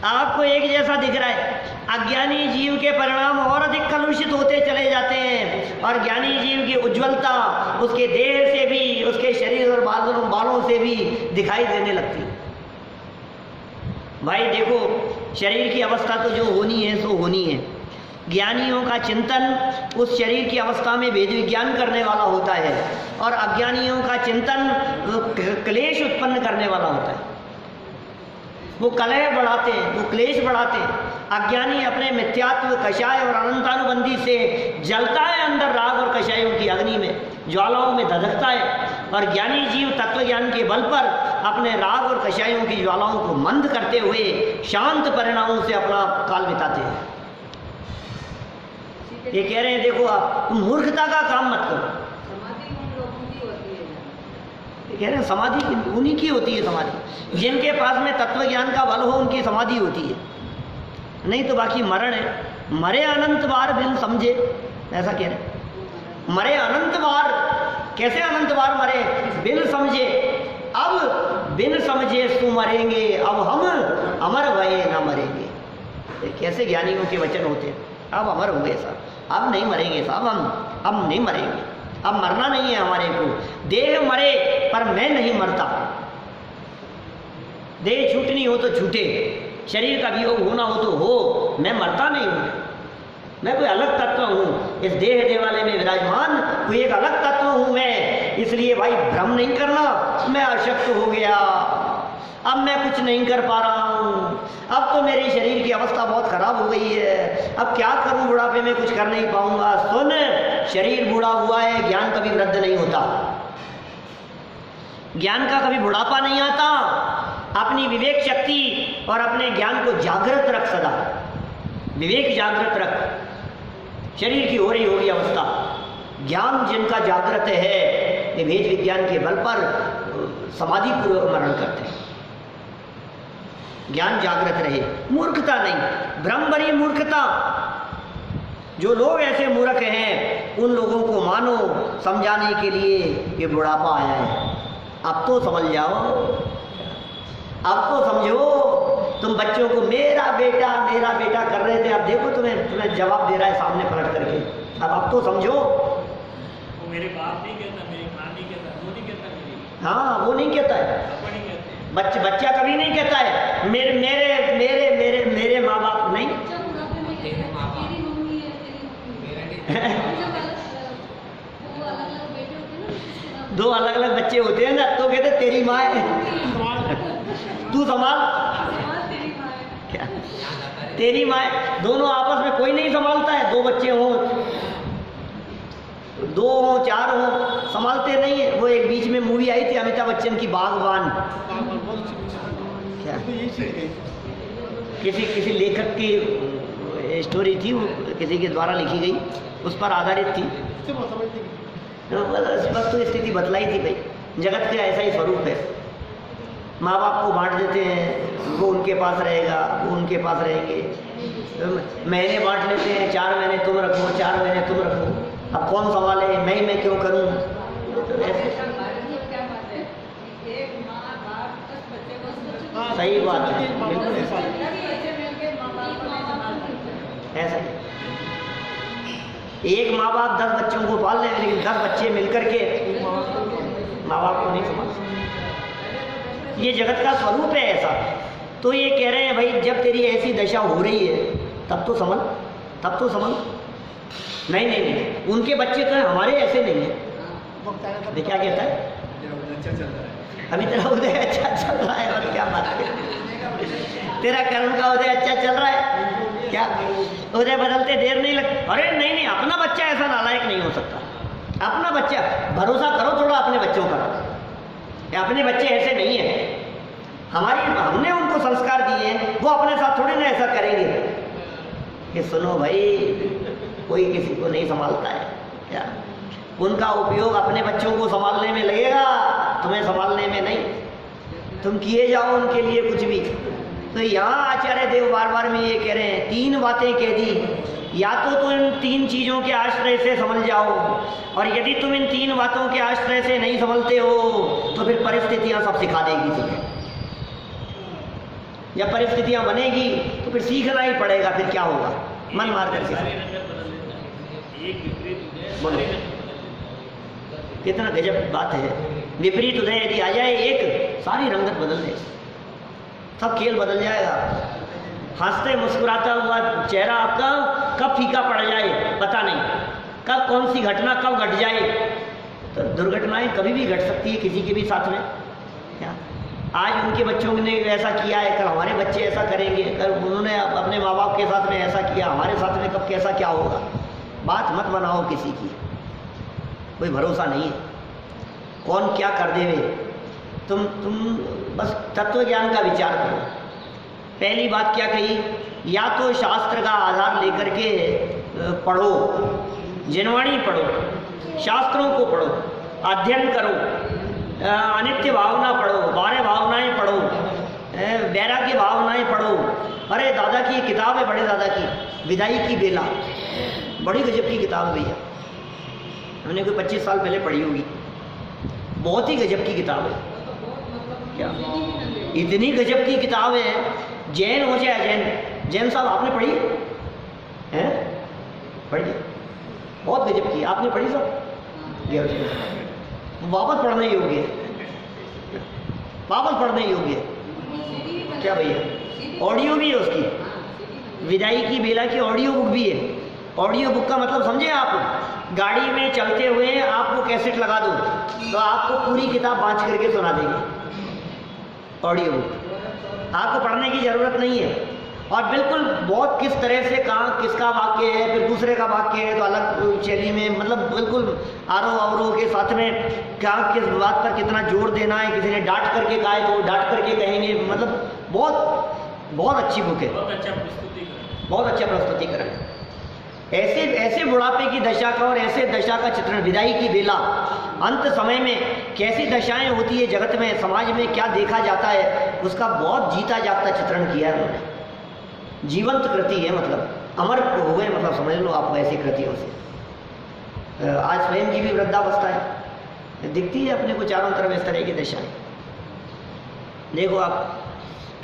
Speaker 1: आपको एक जैसा दिख रहा है। अज्ञानी जीव के परिणाम और अधिक कलुषित होते चले जाते हैं और ज्ञानी जीव की उज्ज्वलता उसके देह से भी, उसके शरीर और बालों से भी दिखाई देने लगती है। भाई देखो, शरीर की अवस्था तो जो होनी है सो होनी है। ज्ञानियों का चिंतन उस शरीर की अवस्था में वेद विज्ञान करने वाला होता है और अज्ञानियों का चिंतन क्लेश उत्पन्न करने वाला होता है। वो कलह बढ़ाते हैं, वो क्लेश बढ़ाते हैं। अज्ञानी अपने मिथ्यात्व, कषाय और अनंतानुबंधी से जलता है अंदर राग और कषायों की अग्नि में, ज्वालाओं में धधकता है। और ज्ञानी जीव तत्व ज्ञान के बल पर अपने राग और कषायों की ज्वालाओं को मंद करते हुए शांत परिणामों से अपना काल बिताते हैं। ये कह रहे हैं देखो आप मूर्खता का काम मत करो। कह रहे हैं समाधि उन्हीं की होती है। समाधि जिनके पास में तत्व ज्ञान का बल हो उनकी समाधि होती है, नहीं तो बाकी मरण है। मरे अनंत बार बिन समझे, ऐसा कह रहे मरे अनंत बार। कैसे अनंत बार मरे? बिन समझे। अब बिन समझे सु मरेंगे, अब हम अमर भये न मरेंगे। कैसे ज्ञानियों के वचन होते हैं, अब अमर हुए साहब, अब नहीं मरेंगे साहब, हम नहीं मरेंगे, अब मरना नहीं है हमारे को। देह मरे पर मैं नहीं मरता। देह छूटनी हो तो छूटे, शरीर का वियोग होना हो तो हो, मैं मरता नहीं हूँ। मैं कोई अलग तत्व हूँ, इस देह देवालय में विराजमान कोई एक अलग तत्व हूँ मैं। इसलिए भाई भ्रम नहीं करना, मैं अशक्त हो गया, अब मैं कुछ नहीं कर पा रहा हूँ, अब तो मेरे शरीर की अवस्था बहुत खराब हो गई है, अब क्या करूँ, बुढ़ापे में कुछ कर नहीं पाऊंगा। सुन, शरीर बूढ़ा हुआ है, ज्ञान कभी वृद्ध नहीं होता, ज्ञान का कभी बुढ़ापा नहीं आता। अपनी विवेक शक्ति और अपने ज्ञान को जागृत रख, सदा विवेक जागृत रख। शरीर की हो रही होगी अवस्था, ज्ञान जिनका जागृत है ये वेद विज्ञान के बल पर समाधि पूर्वक मरण करते हैं। ज्ञान जागृत रहे, मूर्खता नहीं, भ्रम भरी मूर्खता। जो लोग ऐसे मूर्ख हैं उन लोगों को मानो समझाने के लिए ये बुढ़ापा आया है। अब तो समझ जाओ, अब तो समझो। तुम बच्चों को मेरा बेटा कर रहे थे, अब देखो तुम्हें जवाब दे रहा है सामने पलट करके। अब तो समझो।
Speaker 2: वो मेरे बाप नहीं कहता, मेरी माँ नहीं कहता, वो नहीं कहता मेरी।
Speaker 1: हाँ, वो नहीं कहता है,
Speaker 2: पापा नहीं कहते।
Speaker 1: बच्चा कभी नहीं कहता है मेरे मेरे मेरे मेरे मेरे माँ बाप नहीं। दो अलग अलग बच्चे होते हैं ना, तो कहते तेरी माँ है, तू संभाल। क्या तेरी माँ है? दोनों आपस में कोई नहीं संभालता है। दो बच्चे हों, दो हों, चार हों, संभालते नहीं है। वो एक बीच में मूवी आई थी अमिताभ बच्चन की, बागबान। क्या किसी लेखक की स्टोरी थी, वो किसी के द्वारा लिखी गई, उस पर आधारित थी। बस तो स्थिति बतलाई थी भाई, जगत का ऐसा ही स्वरूप है। माँ बाप को बांट देते हैं, वो उनके पास रहेगा, वो उनके पास रहेंगे। महीने बांट लेते हैं, 4 महीने तुम रखो, 4 महीने तुम रखो। अब कौन संभाले, मैं क्यों करूँ? सही बात है, बिल्कुल ऐसा ही। एक माँ बाप 10 बच्चों को पाल ले, लेकिन 10 बच्चे मिलकर के माँ बाप को नहीं संभाल सकते। ये जगत का स्वरूप है ऐसा। तो ये कह रहे हैं भाई जब तेरी ऐसी दशा हो रही है तब तो समझ, तब तो समझ। नहीं नहीं नहीं, उनके बच्चे तो हैं, हमारे ऐसे नहीं है। ये क्या कहता है? अभी तेरा उदय अच्छा चल रहा है, और क्या बात है, तेरा कर्म का उदय अच्छा चल रहा है क्या? उदय बदलते देर नहीं लग। अरे नहीं नहीं, अपना बच्चा ऐसा नालायक नहीं हो सकता। अपना बच्चा, भरोसा करो थोड़ा अपने बच्चों पर। अपने बच्चे ऐसे नहीं है, हमने उनको संस्कार दिए हैं, वो अपने साथ थोड़ी ना ऐसा करेंगे कि सुनो भाई कोई किसी को नहीं संभालता है क्या? उनका उपयोग अपने बच्चों को संभालने में लगेगा, तुम्हें संभालने में नहीं। तुम किए जाओ उनके लिए कुछ भी। तो यहाँ आचार्य देव बार बार में ये कह रहे हैं, 3 बातें कह दी, या तो तुम इन 3 चीज़ों के आश्रय से संभल जाओ, और यदि तुम इन 3 बातों के आश्रय से नहीं संभलते हो तो फिर परिस्थितियाँ सब सिखा देगी तुम्हें। जब परिस्थितियाँ बनेगी तो फिर सीखना ही पड़ेगा, फिर क्या होगा? मन मार करके बोलो, कितना गजब बात है। विपरीत उदय यदि आ जाए एक, सारी रंगत बदल दे, सब खेल बदल जाएगा। हंसते मुस्कुराता हुआ चेहरा आपका कब फीका पड़ जाए पता नहीं, कब कौन सी घटना कब घट जाए। तो दुर्घटनाएं कभी भी घट सकती है किसी के भी साथ में। क्या आज उनके बच्चों ने ऐसा किया है, कल हमारे बच्चे ऐसा करेंगे, कल उन्होंने अपने माँ बाप के साथ में ऐसा किया, हमारे साथ में कब कैसा क्या होगा। बात मत बनाओ किसी की, कोई भरोसा नहीं है, कौन क्या कर देवे। तुम बस तत्व ज्ञान का विचार करो। पहली बात क्या कही? या तो शास्त्र का आधार लेकर के पढ़ो, जिनवाणी पढ़ो, शास्त्रों को पढ़ो, अध्ययन करो, अनित्य भावना पढ़ो, 12 भावनाएं पढ़ो, वैराग्य भावनाएं पढ़ो। अरे दादा की किताब है, बड़े दादा की विदाई की बेला, बड़ी गजब की किताब है भैया, हमने कोई 25 साल पहले पढ़ी होगी। बहुत ही गजब की किताब है। क्या इतनी गजब की किताब है, जैन हो जाए जैन साहब आपने पढ़ी है? पढ़ी, बहुत गजब की। आपने पढ़ी सब? वापस पढ़ने योग्य है, वापस पढ़ने योग्य है। क्या भैया? ऑडियो भी है उसकी, विदाई की बेला की ऑडियो बुक भी है। ऑडियो बुक का मतलब समझे आप? गाड़ी में चलते हुए आपको कैसेट लगा दो तो आपको पूरी किताब बाँच करके सुना देंगे। ऑडियो बुक, आपको पढ़ने की ज़रूरत नहीं है। और बिल्कुल बहुत किस तरह से कहाँ किसका वाक्य है, फिर दूसरे का वाक्य है तो अलग शैली में, मतलब बिल्कुल आरोह अवरोह के साथ में क्या किस बात पर कितना जोर देना है। किसी ने डांट करके कहा है तो डांट करके कहेंगे। मतलब बहुत अच्छी बुक है, बहुत अच्छा प्रस्तुतिकरण है। ऐसे बुढ़ापे की दशा का और ऐसे दशा का चित्रण, विदाई की बेला, अंत समय में कैसी दशाएं होती है जगत में, समाज में क्या देखा जाता है, उसका बहुत जीता जागता चित्रण किया है उन्होंने। जीवंत कृति है, मतलब अमर हो गए, मतलब समझ लो आप ऐसी कृतियों से। आज स्वयं की भी वृद्धावस्था है, दिखती है अपने को चारों तरफ इस तरह की दशाएं। देखो आप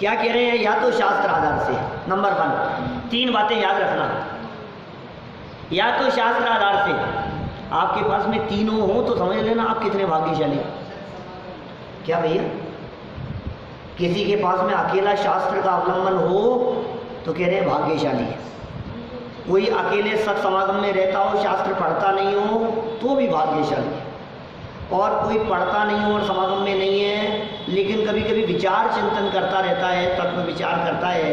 Speaker 1: क्या कह रहे हैं, या तो शास्त्र आधार से, नंबर 1, 3 बातें याद रखना। या तो शास्त्र आधार से, आपके पास में तीनों हो तो समझ लेना आप कितने भाग्यशाली। क्या भैया? किसी के पास में अकेला शास्त्र का अवलंबन हो तो कह रहे हैं भाग्यशाली है। कोई अकेले सत्समागम में रहता हो, शास्त्र पढ़ता नहीं हो तो भी भाग्यशाली है। और कोई पढ़ता नहीं हो और समागम में नहीं है लेकिन कभी कभी विचार चिंतन करता रहता है, तत्व विचार करता है,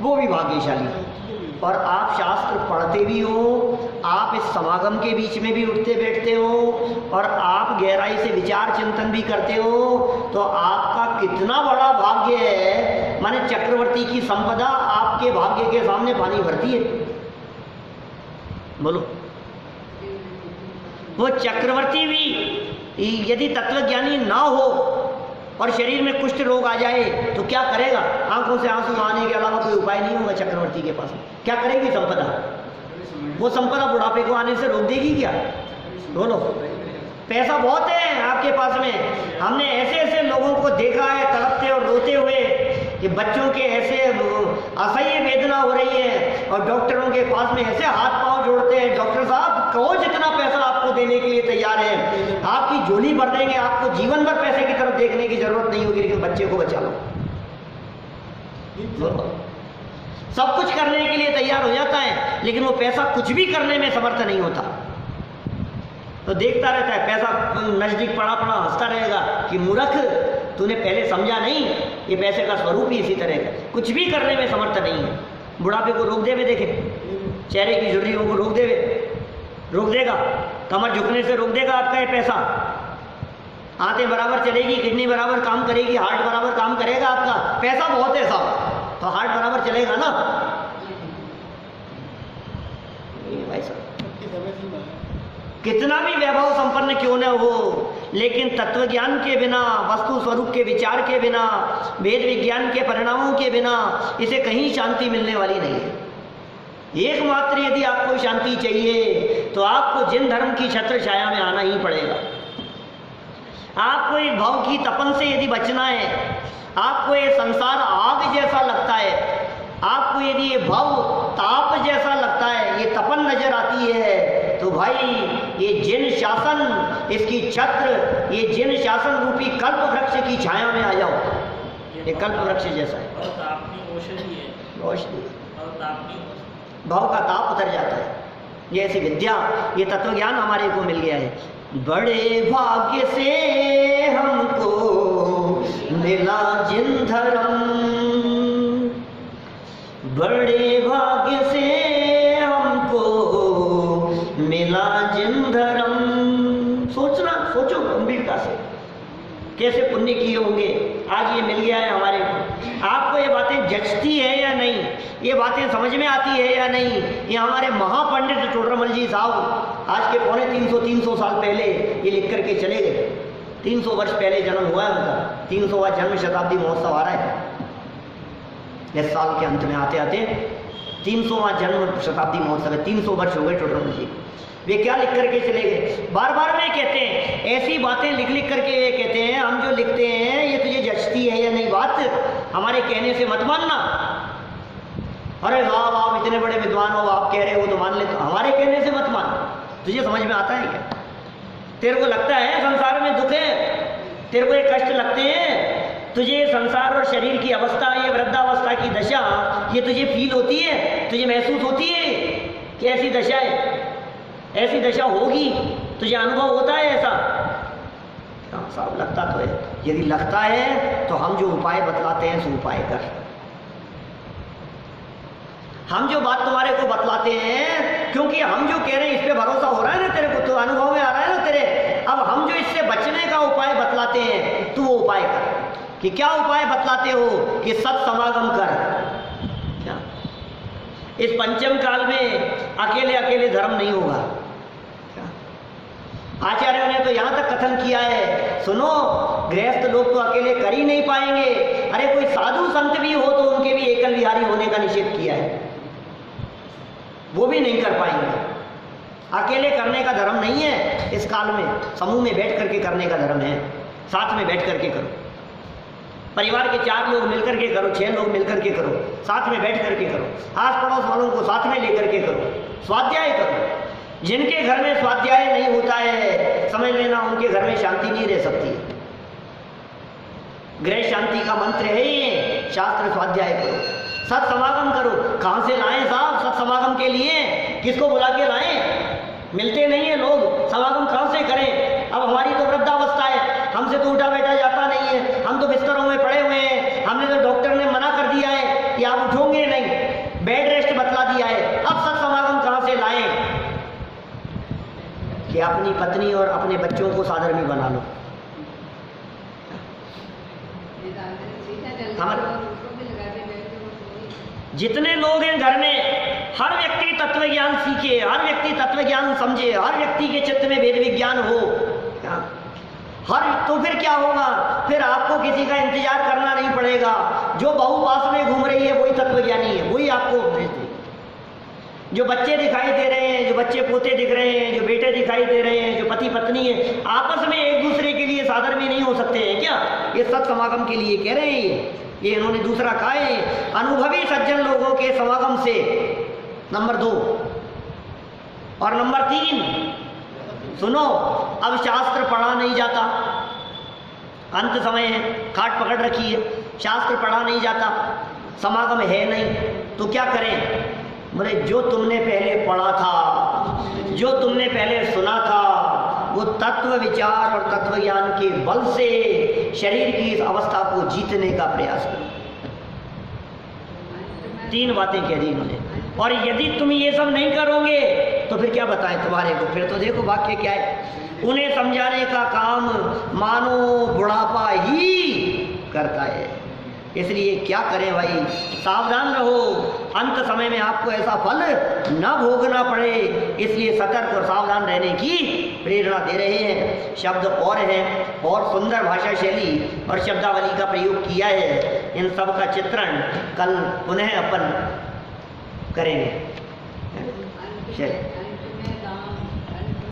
Speaker 1: वो भी भाग्यशाली है। और आप शास्त्र पढ़ते भी हो, आप इस समागम के बीच में भी उठते बैठते हो और आप गहराई से विचार चिंतन भी करते हो, तो आपका कितना बड़ा भाग्य है। माने चक्रवर्ती की संपदा आपके भाग्य के सामने पानी भरती है। बोलो, वो चक्रवर्ती भी यदि तत्वज्ञानी ना हो और शरीर में कुष्ठ रोग आ जाए तो क्या करेगा? आंखों से आंसू आने के अलावा कोई उपाय नहीं होगा चक्रवर्ती के पास। क्या करेगी संपदा? वो संपदा बुढ़ापे को आने से रोक देगी क्या? बोलो, पैसा बहुत है आपके पास में। हमने ऐसे ऐसे लोगों को देखा है तड़पते और रोते हुए ये बच्चों के ऐसे असह्य वेदना हो रही है और डॉक्टरों के पास में ऐसे हाथ पांव जोड़ते हैं, डॉक्टर साहब कहो जितना पैसा आपको देने के लिए तैयार है, आपकी झोली भर देंगे, आपको जीवन भर पैसे की तरफ देखने की जरूरत नहीं होगी, लेकिन बच्चे को बचा लो। सब कुछ करने के लिए तैयार हो जाता है, लेकिन वो पैसा कुछ भी करने में समर्थ नहीं होता। तो देखता रहता है, पैसा नजदीक पड़ा पड़ा हंसता रहेगा कि मूर्ख, तूने पहले समझा नहीं, ये पैसे का स्वरूप ही इसी तरह का, कुछ भी करने में समर्थ नहीं है। बुढ़ापे को रोक देवे, देखे चेहरे की झुर्रियों को रोक देगा, कमर झुकने से रोक देगा आपका ये पैसा। आंतें बराबर चलेगी, किडनी बराबर काम करेगी, हार्ट बराबर काम करेगा आपका, पैसा बहुत है साहब, तो हार्ट बराबर चलेगा ना भाई साहब। कितना भी वैभव संपन्न क्यों न हो, लेकिन तत्व ज्ञान के बिना, वस्तु स्वरूप के विचार के बिना, वेद विज्ञान के परिणामों के बिना इसे कहीं शांति मिलने वाली नहीं है। एकमात्र यदि आपको शांति चाहिए तो आपको जिन धर्म की छत्र छाया में आना ही पड़ेगा। आपको इस भव की तपन से यदि बचना है, आपको ये संसार आग जैसा लगता है, आपको यदि ये भव ताप जैसा लगता है, ये तपन नजर आती है, तो भाई ये जिन शासन, इसकी छत्र, ये जिन शासन रूपी कल्प वृक्ष की छाया में आ जाओ। ये कल्प वृक्ष जैसा है, रोशनी, भाव का ताप उतर जाता है। ये ऐसी विद्या, ये तत्व ज्ञान हमारे को मिल गया है। बड़े भाग्य से हमको मिला जिन धर्म, बड़े भाग्य से हमको मिला जिन धर्म। सोचो गंभीरता से, कैसे पुण्य किए होंगे, आज ये मिल गया है हमारे को। आपको ये बातें जचती है या नहीं, ये बातें समझ में आती है या नहीं, ये हमारे महापंडित टोडरमल जी साहब आज के पौने 300 साल पहले ये लिख करके चले गए। 300 वर्ष पहले जन्म हुआ है उनका, 300वां जन्म शताब्दी महोत्सव आ रहा है इस साल के अंत में, आते आते 300वां जन्म शताब्दी महोत्सव है। 300 वर्ष हो गए टोडरमल जी। वे क्या लिख करके चले गए, बार बार वे कहते हैं, ऐसी बातें लिख लिख करके वे कहते हैं, हम जो लिखते हैं ये तुझे जचती है या नहीं, बात हमारे कहने से मत मानना। अरे वाह आप इतने बड़े विद्वान हो, आप कह रहे हो तो मान ले, तो हमारे कहने से मत मान। तुझे समझ में आता है क्या? तेरे को लगता है संसार में दुख है, तेरे को ये कष्ट लगते हैं, तुझे संसार और शरीर की अवस्था, ये वृद्धावस्था की दशा, ये तुझे फील होती है, तुझे महसूस होती है कि ऐसी दशा है, ऐसी दशा होगी, तुझे अनुभव होता है ऐसा? साहब लगता तो है। यदि लगता है तो हम जो उपाय बतलाते हैं सो उपाय कर। हम जो बात तुम्हारे को बतलाते हैं, क्योंकि हम जो कह रहे हैं इस पे भरोसा हो रहा है ना तेरे को, तो अनुभव में आ रहा है ना तेरे। अब हम जो इससे बचने का उपाय बतलाते हैं तो वो उपाय कर। कि क्या उपाय बतलाते हो? कि सत्समागम कर। क्या इस पंचम काल में अकेले अकेले धर्म नहीं होगा। आचार्यों ने तो यहाँ तक कथन किया है, सुनो गृहस्थ लोग तो अकेले कर ही नहीं पाएंगे, अरे कोई साधु संत भी हो तो उनके भी एकल विहारी होने का निषेध किया है, वो भी नहीं कर पाएंगे। अकेले करने का धर्म नहीं है इस काल में, समूह में बैठ करके करने का धर्म है। साथ में बैठ करके करो, परिवार के 4 लोग मिलकर के करो, 6 लोग मिलकर के करो, साथ में बैठ करके करो, आस पड़ोस वालों को साथ में लेकर के करो, स्वाध्याय करो। जिनके घर में स्वाध्याय नहीं होता है, समझ लेना उनके घर में शांति नहीं रह सकती। गृह शांति का मंत्र है ये, शास्त्र स्वाध्याय करो, सत्समागम करो। कहाँ से लाएं साहब सत्समागम के लिए? किसको बुला के लाएं? मिलते नहीं है लोग, समागम कहाँ से करें? अब हमारी तो वृद्धावस्था है, हमसे तो उठा बैठा जाता नहीं है, हम तो बिस्तरों में पड़े हुए हैं, हमने तो डॉक्टर ने मना कर दिया है कि आप उठोगे नहीं, बेड रेस्ट बतला दिया है। अब सत्समागम कहाँ से लाएं? कि अपनी पत्नी और अपने बच्चों को साधर्मी बना लो। जितने लोग हैं घर में, हर व्यक्ति तत्व ज्ञान सीखे, हर व्यक्ति तत्व ज्ञान समझे, हर व्यक्ति के चित्त में वेद विज्ञान हो, तो फिर क्या होगा? फिर आपको किसी का इंतजार करना नहीं पड़ेगा। जो बहू पास में घूम रही है वही तत्व ज्ञानी है, वही आपको उपदेश दे। जो बच्चे दिखाई दे रहे हैं, जो बच्चे पोते दिख रहे हैं, जो बेटे दिखाई दे रहे हैं, जो पति पत्नी है, आपस में एक दूसरे के लिए साधर्मी नहीं हो सकते हैं क्या? ये सत्समागम के लिए कह रहे हैं। ये इन्होंने दूसरा कहा है, अनुभवी सज्जन लोगों के समागम से, नंबर 2। और नंबर 3, सुनो, अब शास्त्र पढ़ा नहीं जाता, अंत समय है, खाट पकड़ रखी है, शास्त्र पढ़ा नहीं जाता, समागम है नहीं, तो क्या करें? बोले जो तुमने पहले पढ़ा था, जो तुमने पहले सुना था, वो तत्व विचार और तत्व ज्ञान के बल से शरीर की इस अवस्था को जीतने का प्रयास करो। 3 बातें कह दी इन्होंने। और यदि तुम ये सब नहीं करोगे तो फिर क्या बताएं तुम्हारे को? फिर तो देखो वाक्य क्या है, उन्हें समझाने का काम मानो बुढ़ापा ही करता है। इसलिए क्या करें भाई, सावधान रहो, अंत समय में आपको ऐसा फल न भोगना पड़े, इसलिए सतर्क और सावधान रहने की प्रेरणा दे रहे हैं। शब्द और हैं, और सुंदर भाषा शैली और शब्दावली का प्रयोग किया है। इन सब का चित्रण कल पुनः अपन करेंगे। चलिए।